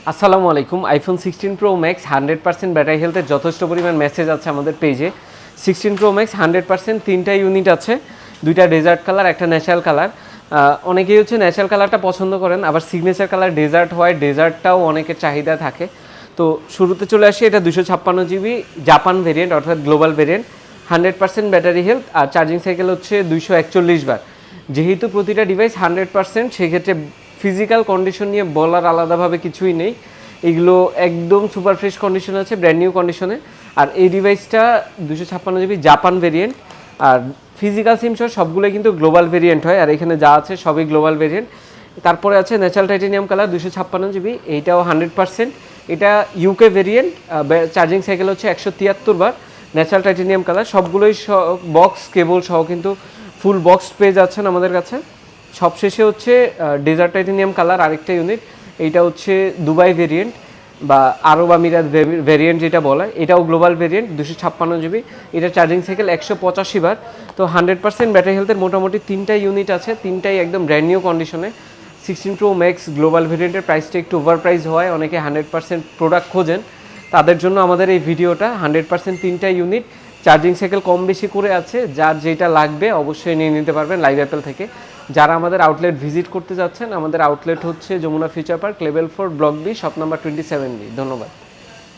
আসসালামু আলাইকুম। IPhone 16 pro max 100% battery হেলথের যথেষ্ট পরিমাণ মেসেজ আছে আমাদের পেজে। 16 প্রো ম্যাক্স 100% তিনটা ইউনিট আছে, দুইটা ডেজার্ট কালার, একটা ন্যাচারাল কালার। অনেকেই হচ্ছে ন্যাচারাল কালারটা পছন্দ করেন, আবার সিগনেচার কালার ডেজার্ট হয়, ডেজার্টটাও অনেকের চাহিদা থাকে। তো শুরুতে চলে আসি, এটা 256 জিবি জাপান ভেরিয়েন্ট, অর্থাৎ গ্লোবাল ভেরিয়েন্ট, 100% ব্যাটারি হেলথ, আর চার্জিং সাইকেল হচ্ছে 241 বার। যেহেতু প্রতিটা ডিভাইস 100%, সেক্ষেত্রে ফিজিক্যাল কন্ডিশন নিয়ে বলার আলাদাভাবে কিছুই নেই। এগুলো একদম সুপার ফ্রেশ কন্ডিশন আছে, ব্র্যান্ড নিউ কন্ডিশনে। আর এই ডিভাইসটা 256 জিবি জাপান ভেরিয়েন্ট, আর ফিজিক্যাল সিম সহ সবগুলোই কিন্তু গ্লোবাল ভেরিয়েন্ট হয়, আর এখানে যা আছে সবই গ্লোবাল ভেরিয়েন্ট। তারপরে আছে ন্যাচারাল টাইটেনিয়াম কালার 256 জিবি, এইটাও 100%। এটা ইউকে ভেরিয়েন্ট, চার্জিং সাইকেল হচ্ছে 173 বার। ন্যাচারাল টাইটেনিয়াম কালার, সবগুলোই বক্স কেবল সহ কিন্তু ফুল বক্স পেয়ে যাচ্ছেন আমাদের কাছে। সবশেষে হচ্ছে ডেজার্ট টাইটেনিয়াম কালার আরেকটা ইউনিট, এইটা হচ্ছে দুবাই ভেরিয়েন্ট বা আরব আমিরাত ভেরিয়েন্ট যেটা বলা, এটাও গ্লোবাল ভেরিয়েন্ট, 256 জিবি। এটা চার্জিং সাইকেল 185 বার। তো 100% ব্যাটারি হেলথের মোটামুটি তিনটা ইউনিট আছে, তিনটাই একদম ব্র্যান্ড নিউ কন্ডিশনে। 16 প্রো ম্যাক্স গ্লোবাল ভেরিয়েন্টের প্রাইসটা একটু ওভার প্রাইস হয়, অনেকে 100% প্রোডাক্ট খোঁজেন, তাদের জন্য আমাদের এই ভিডিওটা। 100% তিনটা ইউনিট, চার্জিং সাইকেল কম বেশি করে আছে, যার যেটা লাগবে অবশ্যই নিয়ে নিতে পারবেন লাইভ অ্যাপেল থেকে। যারা আমাদের আউটলেট ভিজিট করতে যাচ্ছেন, আমাদের আউটলেট হচ্ছে Jamuna future park, level 4, block B, shop number 27B। ধন্যবাদ।